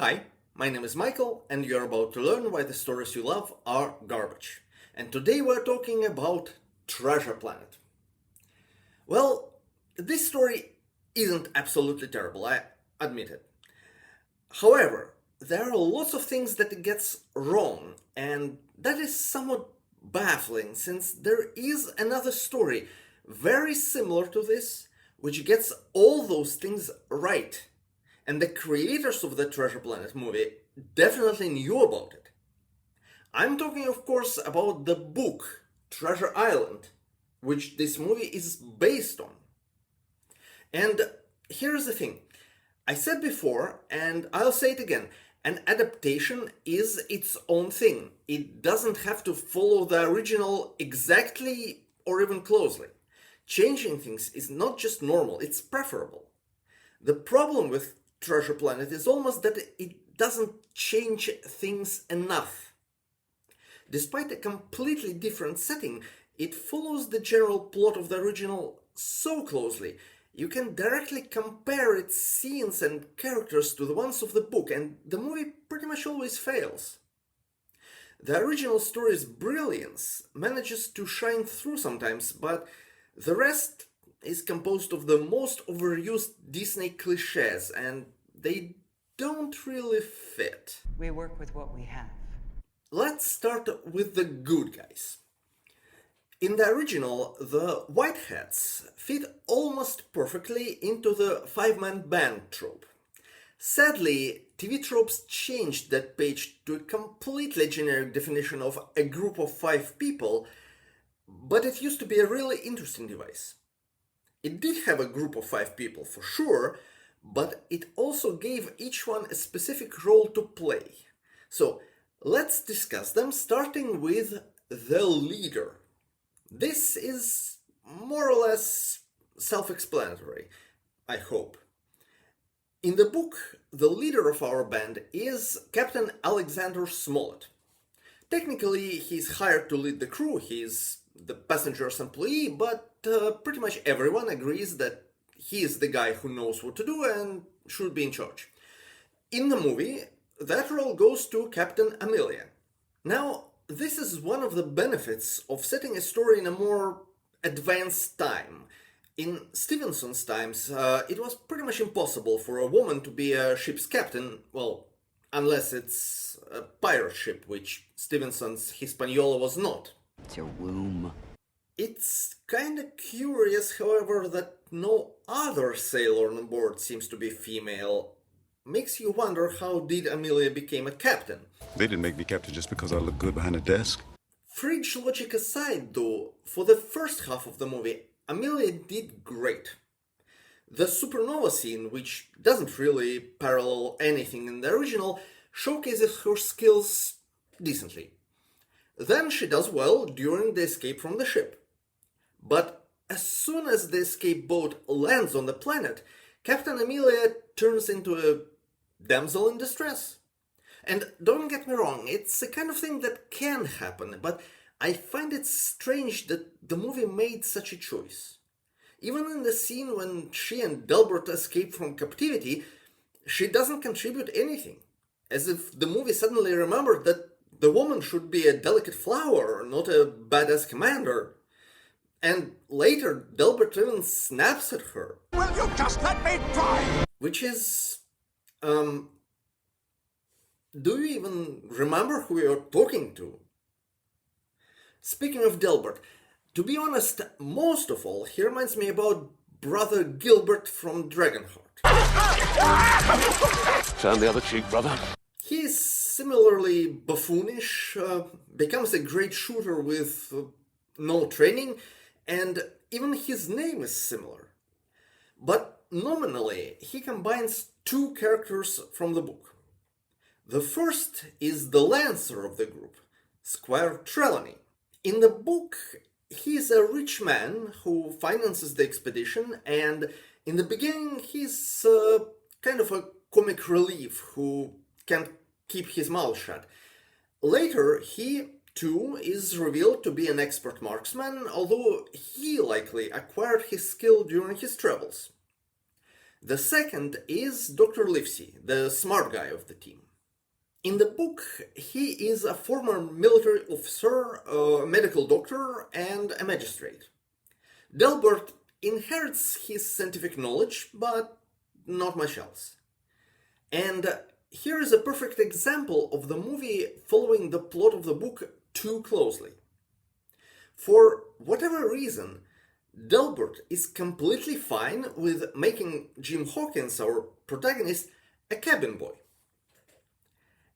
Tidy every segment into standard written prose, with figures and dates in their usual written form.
Hi, my name is Michael, and you're about to learn why the stories you love are garbage. And today we're talking about Treasure Planet. Well, this story isn't absolutely terrible, I admit it. However, there are lots of things that it gets wrong, and that is somewhat baffling since there is another story very similar to this which gets all those things right. And the creators of the Treasure Planet movie definitely knew about it. I'm talking, of course, about the book Treasure Island, which this movie is based on. And here's the thing I said before, and I'll say it again, an adaptation is its own thing. It doesn't have to follow the original exactly or even closely. Changing things is not just normal, it's preferable. The problem with Treasure Planet is almost that it doesn't change things enough. Despite a completely different setting, it follows the general plot of the original so closely. You can directly compare its scenes and characters to the ones of the book, and the movie pretty much always fails. The original story's brilliance manages to shine through sometimes, but the rest is composed of the most overused Disney cliches, and they don't really fit. We work with what we have. Let's start with the good guys. In the original, the Whiteheads fit almost perfectly into the five-man band trope. Sadly, TV tropes changed that page to a completely generic definition of a group of five people, but it used to be a really interesting device. It did have a group of five people for sure, but it also gave each one a specific role to play. So let's discuss them, starting with the leader. This is more or less self-explanatory, I hope. In the book, the leader of our band is Captain Alexander Smollett. Technically, he's hired to lead the crew, he's the passenger's employee, but pretty much everyone agrees that he is the guy who knows what to do and should be in charge. In the movie, that role goes to Captain Amelia. Now, this is one of the benefits of setting a story in a more advanced time. In Stevenson's times, it was pretty much impossible for a woman to be a ship's captain, well, unless it's a pirate ship, which Stevenson's Hispaniola was not. It's your womb. It's kinda curious, however, that no other sailor on board seems to be female. Makes you wonder, how did Amelia become a captain? They didn't make me captain just because I look good behind a desk. Fridge logic aside, though, for the first half of the movie, Amelia did great. The supernova scene, which doesn't really parallel anything in the original, showcases her skills decently. Then she does well during the escape from the ship. But as soon as the escape boat lands on the planet, Captain Amelia turns into a damsel in distress. And don't get me wrong, it's a kind of thing that can happen, but I find it strange that the movie made such a choice. Even in the scene when she and Delbert escape from captivity, she doesn't contribute anything. As if the movie suddenly remembered that the woman should be a delicate flower, not a badass commander. And later, Delbert even snaps at her. Will you just let me try? Which is... do you even remember who you're talking to? Speaking of Delbert, to be honest, most of all, he reminds me about Brother Gilbert from Dragonheart. Turn the other cheek, brother. He is similarly buffoonish, becomes a great shooter with no training, and even his name is similar. But nominally, he combines two characters from the book. The first is the Lancer of the group, Squire Trelawney. In the book, he's a rich man who finances the expedition, and in the beginning he's kind of a comic relief who can't keep his mouth shut. Later, he too is revealed to be an expert marksman, although he likely acquired his skill during his travels. The second is Dr. Livesey, the smart guy of the team. In the book, he is a former military officer, a medical doctor, and a magistrate. Delbert inherits his scientific knowledge, but not much else. And here is a perfect example of the movie following the plot of the book too closely. For whatever reason, Delbert is completely fine with making Jim Hawkins, our protagonist, a cabin boy.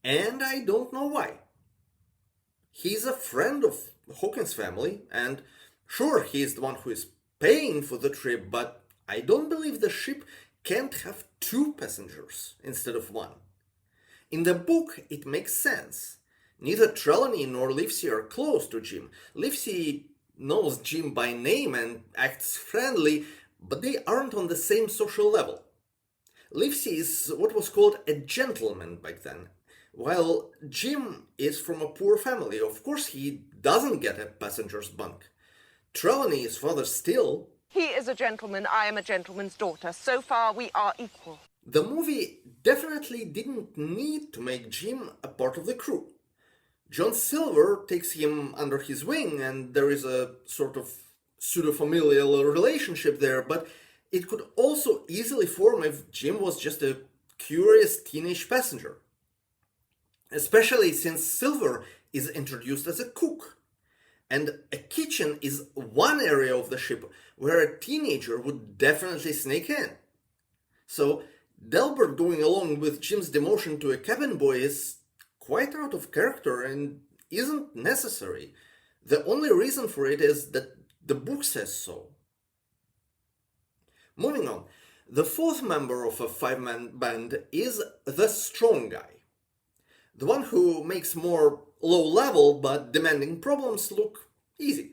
And I don't know why. He's a friend of Hawkins' family, and sure, he is the one who is paying for the trip, but I don't believe the ship can't have two passengers instead of one. In the book, it makes sense. Neither Trelawney nor Livesey are close to Jim. Livesey knows Jim by name and acts friendly, but they aren't on the same social level. Livesey is what was called a gentleman back then, while Jim is from a poor family. Of course, he doesn't get a passenger's bunk. Trelawney is father still. He is a gentleman, I am a gentleman's daughter. So far, we are equal. The movie definitely didn't need to make Jim a part of the crew. John Silver takes him under his wing, and there is a sort of pseudo-familial relationship there, but it could also easily form if Jim was just a curious teenage passenger. Especially since Silver is introduced as a cook. And a kitchen is one area of the ship where a teenager would definitely sneak in. So Delbert going along with Jim's demotion to a cabin boy is quite out of character and isn't necessary. The only reason for it is that the book says so. Moving on, the fourth member of a five-man band is the strong guy. The one who makes more low-level but demanding problems look easy.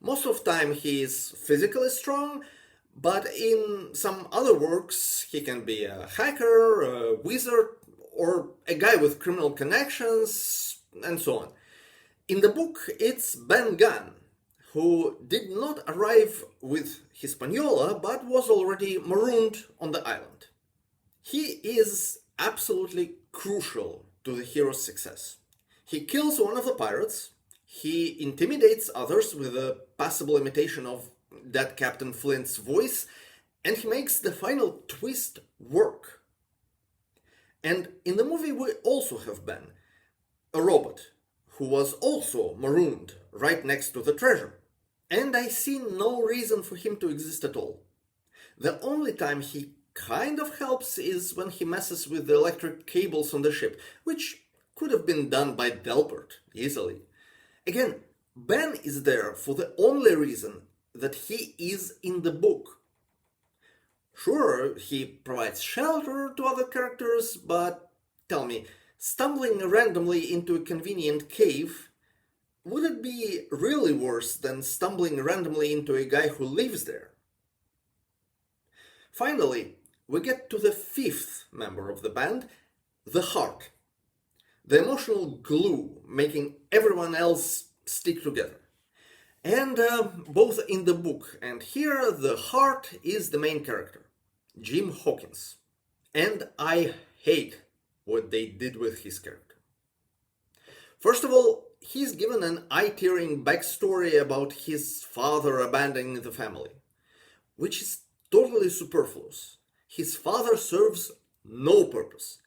Most of the time he is physically strong, but in some other works he can be a hacker, a wizard, or a guy with criminal connections, and so on. In the book, it's Ben Gunn, who did not arrive with Hispaniola, but was already marooned on the island. He is absolutely crucial to the hero's success. He kills one of the pirates, he intimidates others with a passable imitation of that Captain Flint's voice, and he makes the final twist work. And in the movie we also have Ben, a robot, who was also marooned right next to the treasure. And I see no reason for him to exist at all. The only time he kind of helps is when he messes with the electric cables on the ship, which could have been done by Delbert easily. Again, Ben is there for the only reason that he is in the book. Sure, he provides shelter to other characters, but tell me, stumbling randomly into a convenient cave, would it be really worse than stumbling randomly into a guy who lives there? Finally, we get to the fifth member of the band, the heart. The emotional glue making everyone else stick together. And both in the book and here, the heart is the main character, Jim Hawkins. And I hate what they did with his character. First of all, he's given an eye-tearing backstory about his father abandoning the family, which is totally superfluous. His father serves no purpose.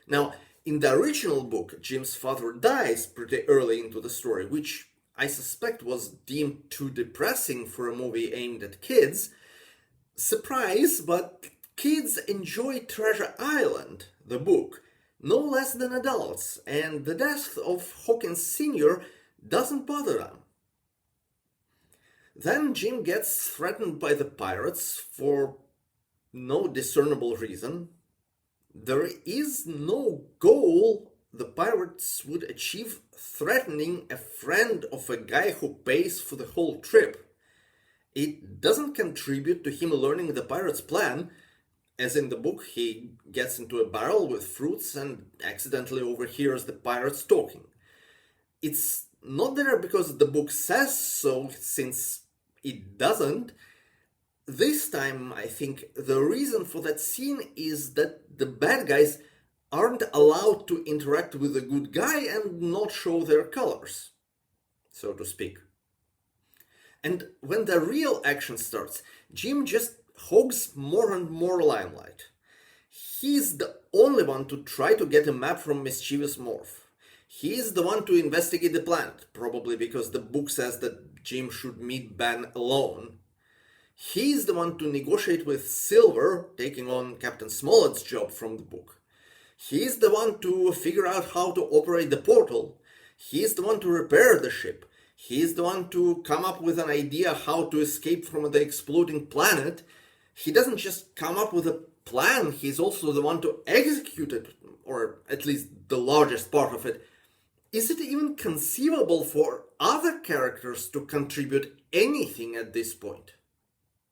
Now, in the original book, Jim's father dies pretty early into the story, which I suspect was deemed too depressing for a movie aimed at kids. Surprise, but kids enjoy Treasure Island, the book, no less than adults, and the death of Hawkins Sr. doesn't bother them. Then Jim gets threatened by the pirates for no discernible reason. There is no goal the pirates would achieve threatening a friend of a guy who pays for the whole trip. It doesn't contribute to him learning the pirates' plan. As in the book, he gets into a barrel with fruits and accidentally overhears the pirates talking. It's not there because the book says so, since it doesn't. this time I think the reason for that scene is that the bad guys aren't allowed to interact with the good guy and not show their colors, so to speak. And when the real action starts, Jim just hogs more and more limelight. He's the only one to try to get a map from mischievous Morph. He's the one to investigate the planet, probably because the book says that Jim should meet Ben alone. He's the one to negotiate with Silver, taking on Captain Smollett's job from the book. He's the one to figure out how to operate the portal. He's the one to repair the ship. He's the one to come up with an idea how to escape from the exploding planet. He doesn't just come up with a plan, he's also the one to execute it, or at least the largest part of it. Is it even conceivable for other characters to contribute anything at this point?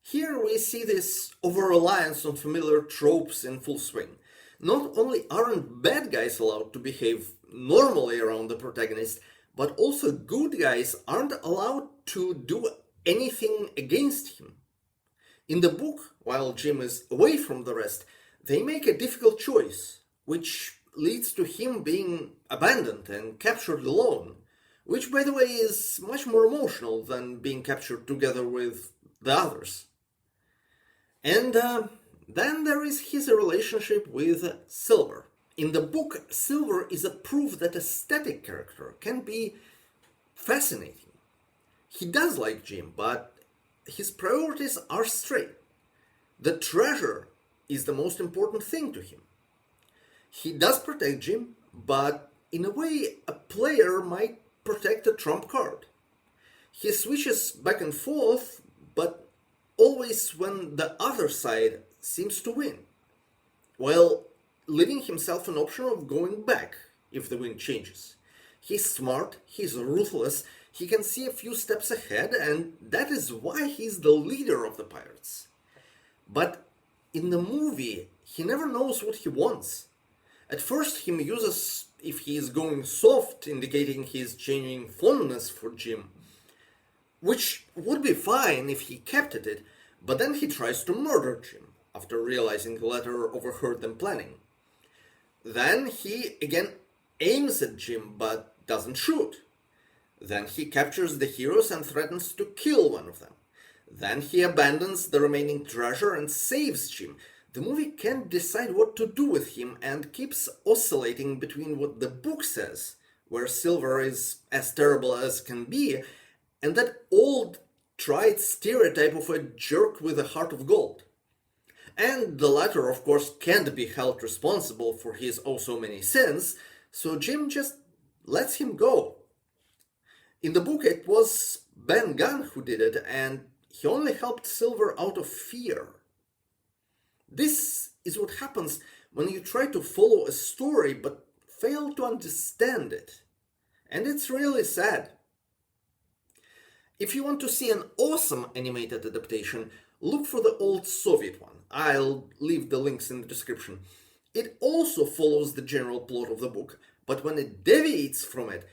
Here we see this over-reliance on familiar tropes in full swing. Not only aren't bad guys allowed to behave normally around the protagonist, but also good guys aren't allowed to do anything against him. In the book, while Jim is away from the rest, they make a difficult choice, which leads to him being abandoned and captured alone, which, by the way, is much more emotional than being captured together with the others. And then there is his relationship with Silver. In the book, Silver is a proof that a static character can be fascinating. He does like Jim, but his priorities are straight. The treasure is the most important thing to him. He does protect Jim, but in a way a player might protect a trump card. He switches back and forth, but always when the other side seems to win, while leaving himself an option of going back if the wind changes. He's smart, he's ruthless, he can see a few steps ahead, and that is why he's the leader of the pirates. But in the movie, he never knows what he wants. At first, he muses if he is going soft, indicating his changing fondness for Jim, which would be fine if he kept at it, but then he tries to murder Jim after realizing the latter overheard them planning. Then he again aims at Jim but doesn't shoot. Then he captures the heroes and threatens to kill one of them. Then he abandons the remaining treasure and saves Jim. The movie can't decide what to do with him and keeps oscillating between what the book says, where Silver is as terrible as can be, and that old tried stereotype of a jerk with a heart of gold. And the latter, of course, can't be held responsible for his oh so many sins, so Jim just lets him go. In the book, it was Ben Gunn who did it, and he only helped Silver out of fear. This is what happens when you try to follow a story but fail to understand it. And it's really sad. If you want to see an awesome animated adaptation, look for the old Soviet one. I'll leave the links in the description. It also follows the general plot of the book, but when it deviates from it,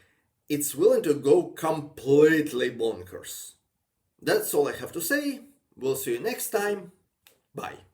it's willing to go completely bonkers. That's all I have to say. We'll see you next time. Bye.